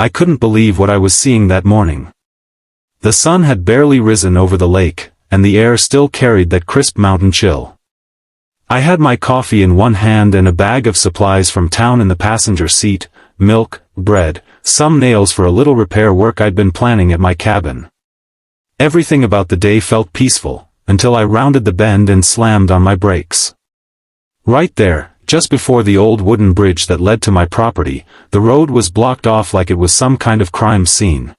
I couldn't believe what I was seeing that morning. The sun had barely risen over the lake, and the air still carried that crisp mountain chill. I had my coffee in one hand and a bag of supplies from town in the passenger seat, milk, bread, some nails for a little repair work I'd been planning at my cabin. Everything about the day felt peaceful, until I rounded the bend and slammed on my brakes. Right there, just before the old wooden bridge that led to my property, the road was blocked off like it was some kind of crime scene.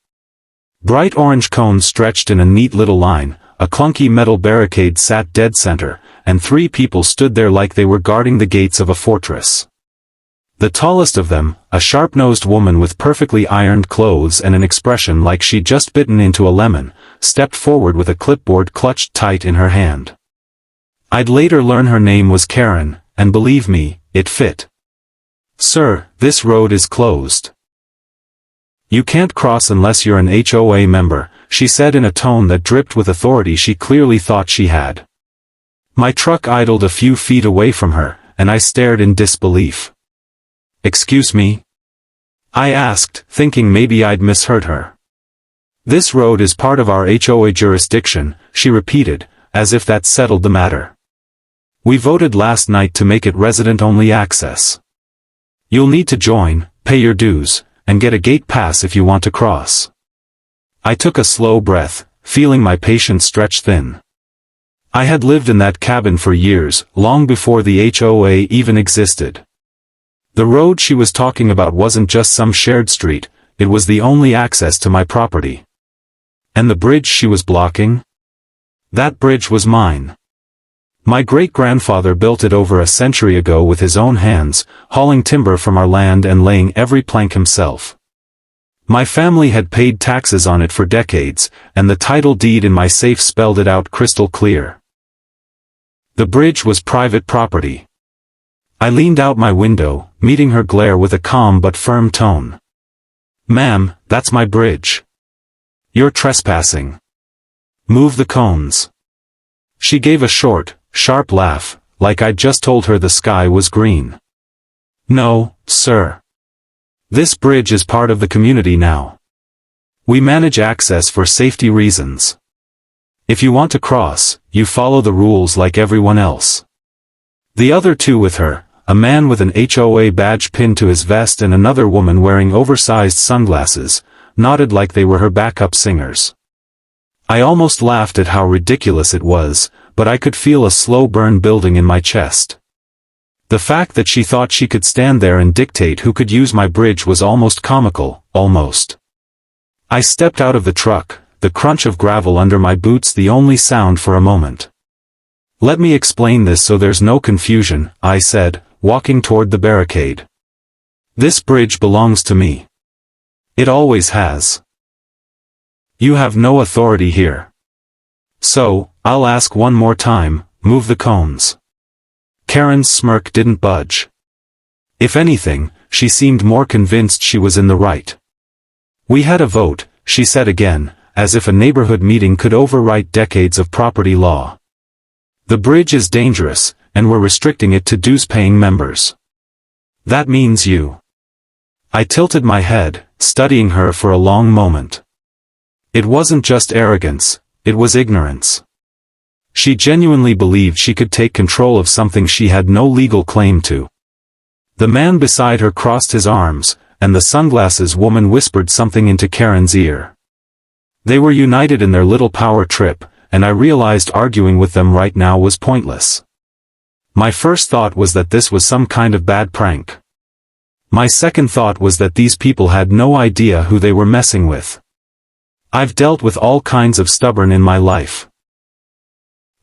Bright orange cones stretched in a neat little line, a clunky metal barricade sat dead center, and 3 people stood there like they were guarding the gates of a fortress. The tallest of them, a sharp-nosed woman with perfectly ironed clothes and an expression like she'd just bitten into a lemon, stepped forward with a clipboard clutched tight in her hand. I'd later learn her name was Karen, and believe me, it fit. "Sir, this road is closed. You can't cross unless you're an HOA member," she said in a tone that dripped with authority she clearly thought she had. My truck idled a few feet away from her, and I stared in disbelief. "Excuse me?" I asked, thinking maybe I'd misheard her. "This road is part of our HOA jurisdiction," she repeated, as if that settled the matter. "We voted last night to make it resident-only access. You'll need to join, pay your dues, and get a gate pass if you want to cross." I took a slow breath, feeling my patience stretch thin. I had lived in that cabin for years, long before the HOA even existed. The road she was talking about wasn't just some shared street, it was the only access to my property. And the bridge she was blocking? That bridge was mine. My great-grandfather built it over a century ago with his own hands, hauling timber from our land and laying every plank himself. My family had paid taxes on it for decades, and the title deed in my safe spelled it out crystal clear. The bridge was private property. I leaned out my window, meeting her glare with a calm but firm tone. "Ma'am, that's my bridge. You're trespassing. Move the cones." She gave a short, sharp laugh, like I'd just told her the sky was green. "No, sir. This bridge is part of the community now. We manage access for safety reasons. If you want to cross, you follow the rules like everyone else." The other 2 with her, a man with an HOA badge pinned to his vest and another woman wearing oversized sunglasses, nodded like they were her backup singers. I almost laughed at how ridiculous it was, but I could feel a slow burn building in my chest. The fact that she thought she could stand there and dictate who could use my bridge was almost comical, almost. I stepped out of the truck, the crunch of gravel under my boots the only sound for a moment. "Let me explain this so there's no confusion," I said, walking toward the barricade. "This bridge belongs to me. It always has. You have no authority here. So, I'll ask one more time, move the cones." Karen's smirk didn't budge. If anything, she seemed more convinced she was in the right. "We had a vote," she said again, as if a neighborhood meeting could overwrite decades of property law. "The bridge is dangerous, and we're restricting it to dues-paying members. That means you." I tilted my head, studying her for a long moment. It wasn't just arrogance, it was ignorance. She genuinely believed she could take control of something she had no legal claim to. The man beside her crossed his arms, and the sunglasses woman whispered something into Karen's ear. They were united in their little power trip, and I realized arguing with them right now was pointless. My first thought was that this was some kind of bad prank. My second thought was that these people had no idea who they were messing with. I've dealt with all kinds of stubborn in my life.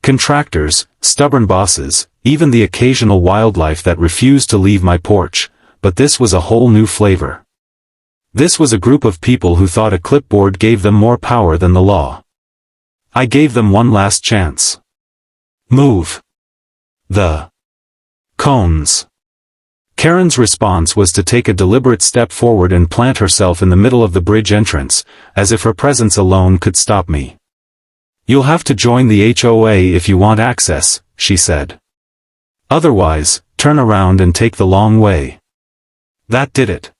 Contractors, stubborn bosses, even the occasional wildlife that refused to leave my porch, but this was a whole new flavor. This was a group of people who thought a clipboard gave them more power than the law. I gave them one last chance. "Move the cones." Karen's response was to take a deliberate step forward and plant herself in the middle of the bridge entrance, as if her presence alone could stop me. "You'll have to join the HOA if you want access," she said. "Otherwise, turn around and take the long way." That did it.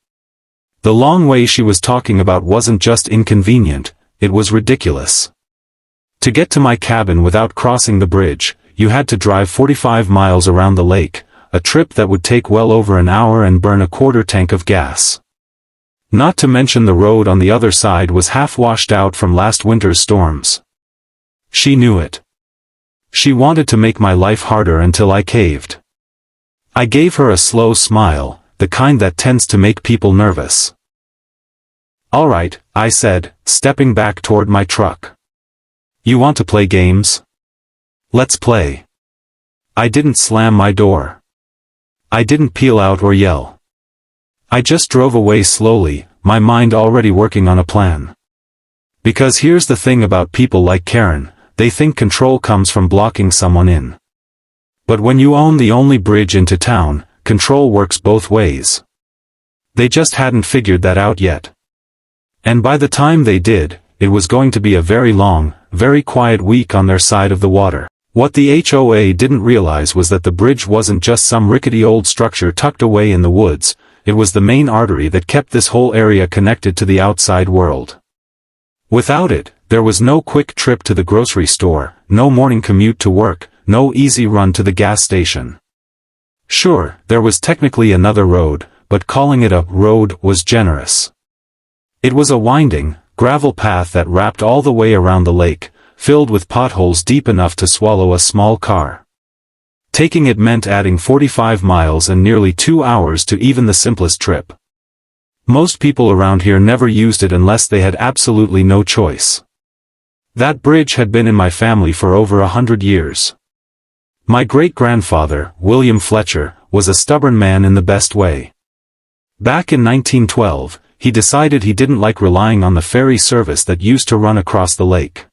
The long way she was talking about wasn't just inconvenient, it was ridiculous. To get to my cabin without crossing the bridge, you had to drive 45 miles around the lake, a trip that would take well over an hour and burn a quarter tank of gas. Not to mention the road on the other side was half washed out from last winter's storms. She knew it. She wanted to make my life harder until I caved. I gave her a slow smile, the kind that tends to make people nervous. "All right," I said, stepping back toward my truck. "You want to play games? Let's play." I didn't slam my door. I didn't peel out or yell. I just drove away slowly, my mind already working on a plan. Because here's the thing about people like Karen, they think control comes from blocking someone in. But when you own the only bridge into town, control works both ways. They just hadn't figured that out yet. And by the time they did, it was going to be a very long, very quiet week on their side of the water. What the HOA didn't realize was that the bridge wasn't just some rickety old structure tucked away in the woods, it was the main artery that kept this whole area connected to the outside world. Without it, there was no quick trip to the grocery store, no morning commute to work, no easy run to the gas station. Sure, there was technically another road, but calling it a road was generous. It was a winding, gravel path that wrapped all the way around the lake, filled with potholes deep enough to swallow a small car. Taking it meant adding 45 miles and nearly 2 hours to even the simplest trip. Most people around here never used it unless they had absolutely no choice. That bridge had been in my family for over 100 years. My great-grandfather, William Fletcher, was a stubborn man in the best way. Back in 1912, he decided he didn't like relying on the ferry service that used to run across the lake.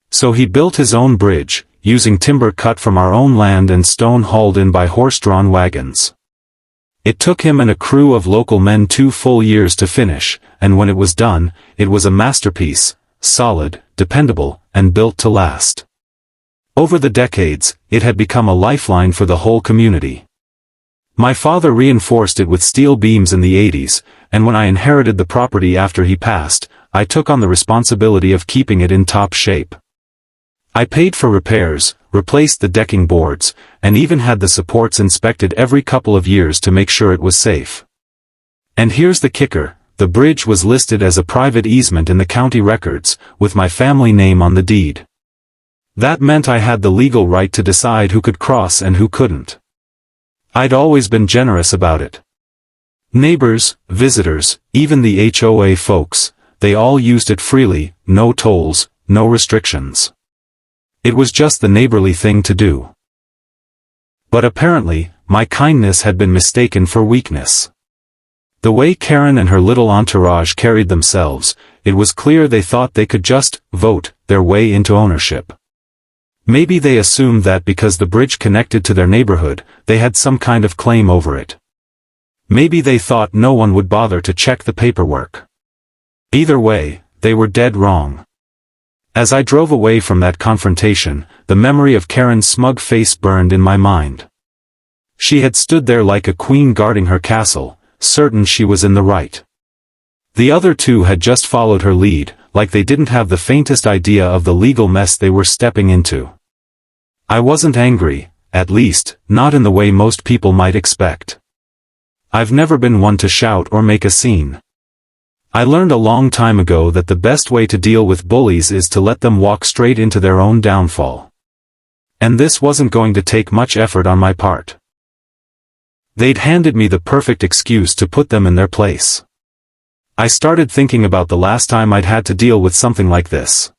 So he built his own bridge, using timber cut from our own land and stone hauled in by horse-drawn wagons. It took him and a crew of local men 2 full years to finish, and when it was done, it was a masterpiece, solid, dependable, and built to last. Over the decades, it had become a lifeline for the whole community. My father reinforced it with steel beams in the 80s, and when I inherited the property after he passed, I took on the responsibility of keeping it in top shape. I paid for repairs, replaced the decking boards, and even had the supports inspected every couple of years to make sure it was safe. And here's the kicker, the bridge was listed as a private easement in the county records, with my family name on the deed. That meant I had the legal right to decide who could cross and who couldn't. I'd always been generous about it. Neighbors, visitors, even the HOA folks, they all used it freely, no tolls, no restrictions. It was just the neighborly thing to do. But apparently, my kindness had been mistaken for weakness. The way Karen and her little entourage carried themselves, it was clear they thought they could just vote their way into ownership. Maybe they assumed that because the bridge connected to their neighborhood, they had some kind of claim over it. Maybe they thought no one would bother to check the paperwork. Either way, they were dead wrong. As I drove away from that confrontation, the memory of Karen's smug face burned in my mind. She had stood there like a queen guarding her castle, certain she was in the right. The other two had just followed her lead, like they didn't have the faintest idea of the legal mess they were stepping into. I wasn't angry, at least, not in the way most people might expect. I've never been one to shout or make a scene. I learned a long time ago that the best way to deal with bullies is to let them walk straight into their own downfall. And this wasn't going to take much effort on my part. They'd handed me the perfect excuse to put them in their place. I started thinking about the last time I'd had to deal with something like this.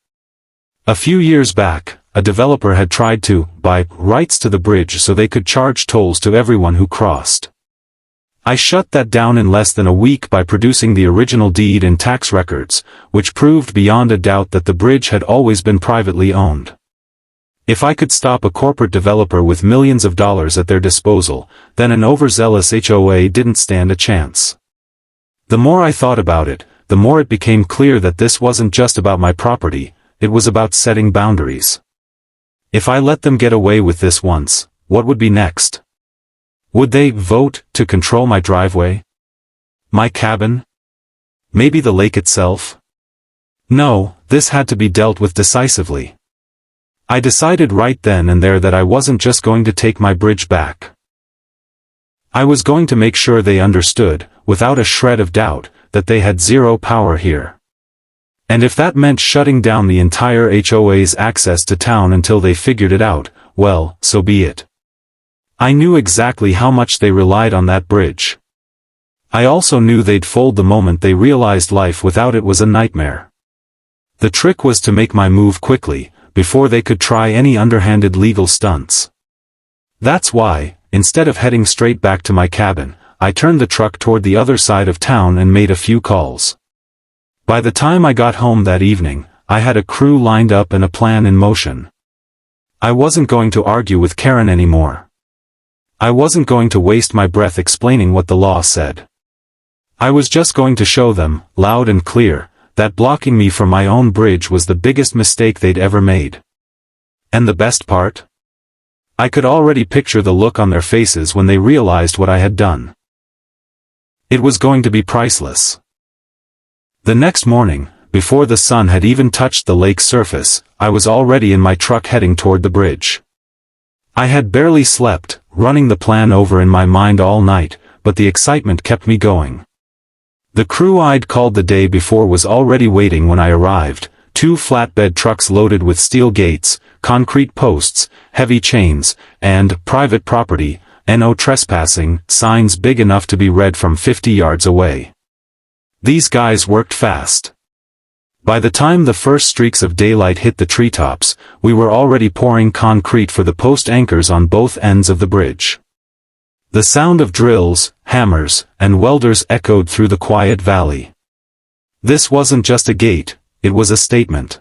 A few years back, a developer had tried to buy rights to the bridge so they could charge tolls to everyone who crossed. I shut that down in less than a week by producing the original deed and tax records, which proved beyond a doubt that the bridge had always been privately owned. If I could stop a corporate developer with millions of dollars at their disposal, then an overzealous HOA didn't stand a chance. The more I thought about it, the more it became clear that this wasn't just about my property, it was about setting boundaries. If I let them get away with this once, what would be next? Would they vote to control my driveway? My cabin? Maybe the lake itself? No, this had to be dealt with decisively. I decided right then and there that I wasn't just going to take my bridge back. I was going to make sure they understood, without a shred of doubt, that they had zero power here. And if that meant shutting down the entire HOA's access to town until they figured it out, well, so be it. I knew exactly how much they relied on that bridge. I also knew they'd fold the moment they realized life without it was a nightmare. The trick was to make my move quickly, before they could try any underhanded legal stunts. That's why, instead of heading straight back to my cabin, I turned the truck toward the other side of town and made a few calls. By the time I got home that evening, I had a crew lined up and a plan in motion. I wasn't going to argue with Karen anymore. I wasn't going to waste my breath explaining what the law said. I was just going to show them, loud and clear, that blocking me from my own bridge was the biggest mistake they'd ever made. And the best part? I could already picture the look on their faces when they realized what I had done. It was going to be priceless. The next morning, before the sun had even touched the lake's surface, I was already in my truck heading toward the bridge. I had barely slept, running the plan over in my mind all night, but the excitement kept me going. The crew I'd called the day before was already waiting when I arrived, 2 flatbed trucks loaded with steel gates, concrete posts, heavy chains, and private property, no trespassing, signs big enough to be read from 50 yards away. These guys worked fast. By the time the first streaks of daylight hit the treetops, we were already pouring concrete for the post anchors on both ends of the bridge. The sound of drills, hammers, and welders echoed through the quiet valley. This wasn't just a gate, it was a statement.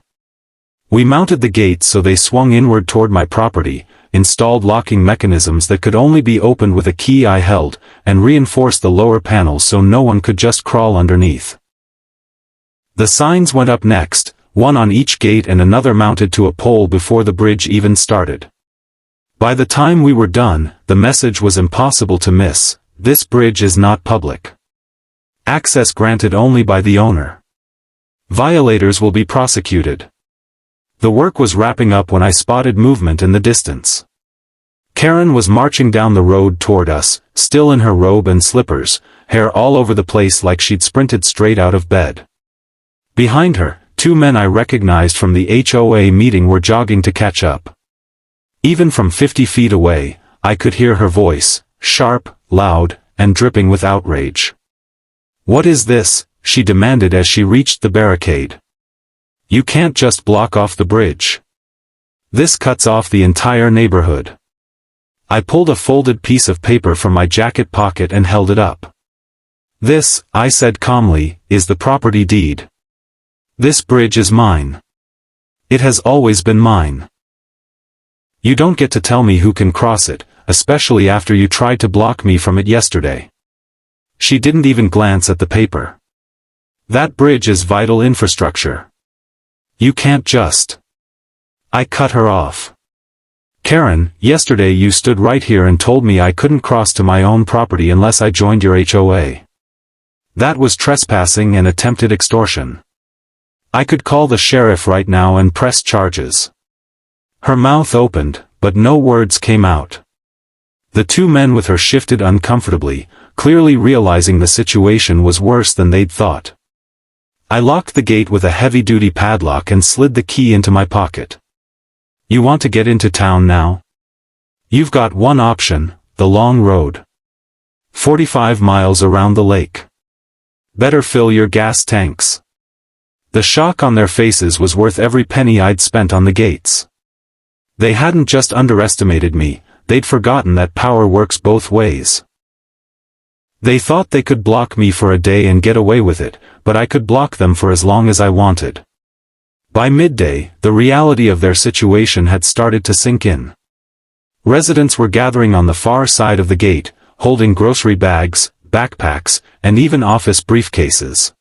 We mounted the gates so they swung inward toward my property, installed locking mechanisms that could only be opened with a key I held, and reinforced the lower panels so no one could just crawl underneath. The signs went up next, one on each gate and another mounted to a pole before the bridge even started. By the time we were done, the message was impossible to miss: this bridge is not public. Access granted only by the owner. Violators will be prosecuted. The work was wrapping up when I spotted movement in the distance. Karen was marching down the road toward us, still in her robe and slippers, hair all over the place like she'd sprinted straight out of bed. Behind her, 2 men I recognized from the HOA meeting were jogging to catch up. Even from 50 feet away, I could hear her voice, sharp, loud, and dripping with outrage. "What is this?" she demanded as she reached the barricade. "You can't just block off the bridge. This cuts off the entire neighborhood." I pulled a folded piece of paper from my jacket pocket and held it up. "This," I said calmly, "is the property deed. This bridge is mine. It has always been mine. You don't get to tell me who can cross it, especially after you tried to block me from it yesterday." She didn't even glance at the paper. "That bridge is vital infrastructure. You can't just..." I cut her off. "Karen, yesterday you stood right here and told me I couldn't cross to my own property unless I joined your HOA. That was trespassing and attempted extortion. I could call the sheriff right now and press charges." Her mouth opened, but no words came out. The 2 men with her shifted uncomfortably, clearly realizing the situation was worse than they'd thought. I locked the gate with a heavy-duty padlock and slid the key into my pocket. "You want to get into town now? You've got one option, the long road. 45 miles around the lake. Better fill your gas tanks." The shock on their faces was worth every penny I'd spent on the gates. They hadn't just underestimated me, they'd forgotten that power works both ways. They thought they could block me for a day and get away with it, but I could block them for as long as I wanted. By midday, the reality of their situation had started to sink in. Residents were gathering on the far side of the gate, holding grocery bags, backpacks, and even office briefcases.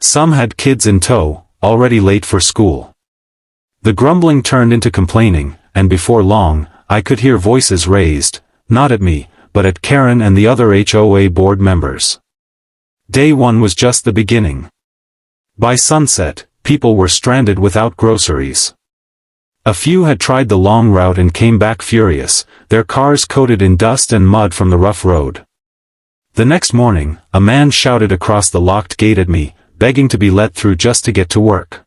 Some had kids in tow, already late for school. The grumbling turned into complaining, and before long, I could hear voices raised, not at me, but at Karen and the other HOA board members. Day one was just the beginning. By sunset, people were stranded without groceries. A few had tried the long route and came back furious, their cars coated in dust and mud from the rough road. The next morning, a man shouted across the locked gate at me, begging to be let through just to get to work.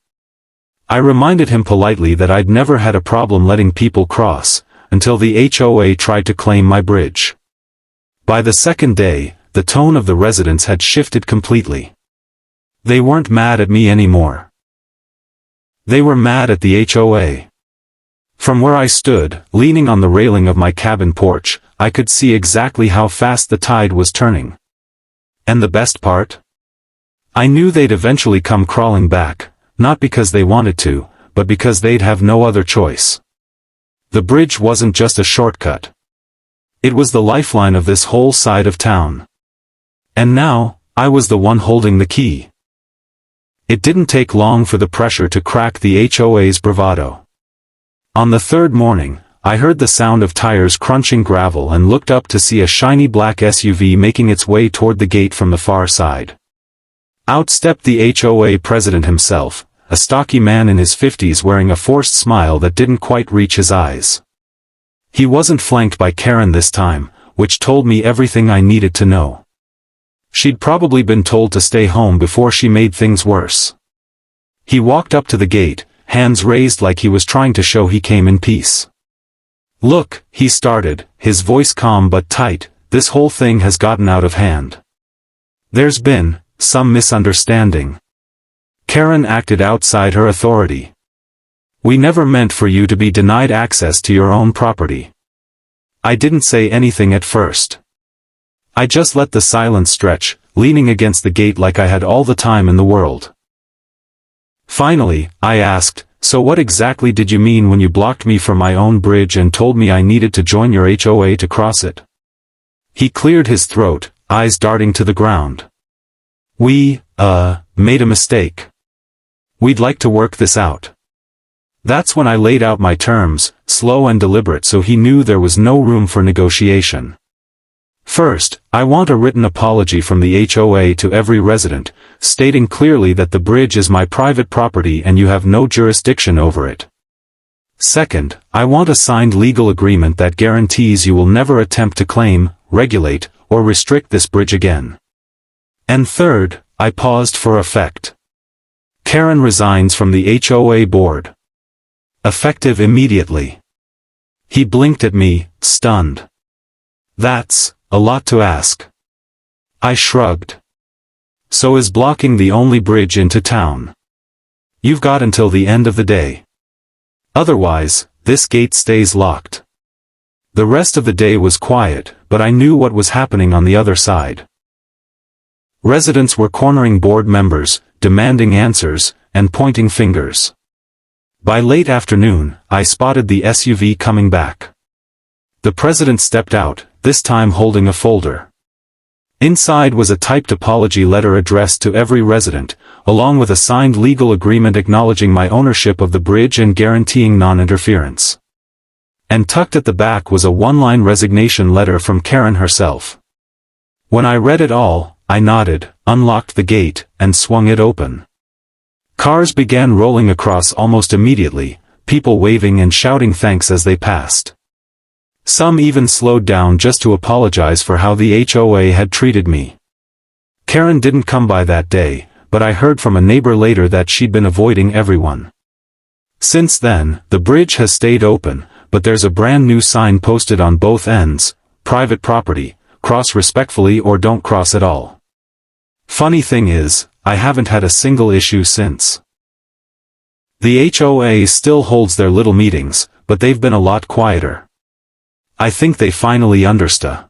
I reminded him politely that I'd never had a problem letting people cross, until the HOA tried to claim my bridge. By the second day, the tone of the residents had shifted completely. They weren't mad at me anymore. They were mad at the HOA. From where I stood, leaning on the railing of my cabin porch, I could see exactly how fast the tide was turning. And the best part? I knew they'd eventually come crawling back, not because they wanted to, but because they'd have no other choice. The bridge wasn't just a shortcut. It was the lifeline of this whole side of town. And now, I was the one holding the key. It didn't take long for the pressure to crack the HOA's bravado. On the third morning, I heard the sound of tires crunching gravel and looked up to see a shiny black SUV making its way toward the gate from the far side. Out stepped the HOA president himself, a stocky man in his 50s wearing a forced smile that didn't quite reach his eyes. He wasn't flanked by Karen this time, which told me everything I needed to know. She'd probably been told to stay home before she made things worse. He walked up to the gate, hands raised like he was trying to show he came in peace. "Look," he started, his voice calm but tight, "this whole thing has gotten out of hand. There's been some misunderstanding. Karen acted outside her authority. We never meant for you to be denied access to your own property." I didn't say anything at first. I just let the silence stretch, leaning against the gate like I had all the time in the world. Finally, I asked, "So what exactly did you mean when you blocked me from my own bridge and told me I needed to join your HOA to cross it?" He cleared his throat, eyes darting to the ground. "We, made a mistake. We'd like to work this out." That's when I laid out my terms, slow and deliberate so he knew there was no room for negotiation. First, I want a written apology from the HOA to every resident, stating clearly that the bridge is my private property and you have no jurisdiction over it. Second, I want a signed legal agreement that guarantees you will never attempt to claim, regulate, or restrict this bridge again. And third, I paused for effect. Karen resigns from the HOA board. Effective immediately. He blinked at me, stunned. That's a lot to ask. I shrugged. So is blocking the only bridge into town. You've got until the end of the day. Otherwise, this gate stays locked. The rest of the day was quiet, but I knew what was happening on the other side. Residents were cornering board members, demanding answers, and pointing fingers. By late afternoon, I spotted the SUV coming back. The president stepped out, this time holding a folder. Inside was a typed apology letter addressed to every resident, along with a signed legal agreement acknowledging my ownership of the bridge and guaranteeing non-interference. And tucked at the back was a one-line resignation letter from Karen herself. When I read it all, I nodded, unlocked the gate, and swung it open. Cars began rolling across almost immediately, people waving and shouting thanks as they passed. Some even slowed down just to apologize for how the HOA had treated me. Karen didn't come by that day, but I heard from a neighbor later that she'd been avoiding everyone. Since then, the bridge has stayed open, but there's a brand new sign posted on both ends: private property, cross respectfully or don't cross at all. Funny thing is, I haven't had a single issue since. The HOA still holds their little meetings, but they've been a lot quieter. I think they finally understood.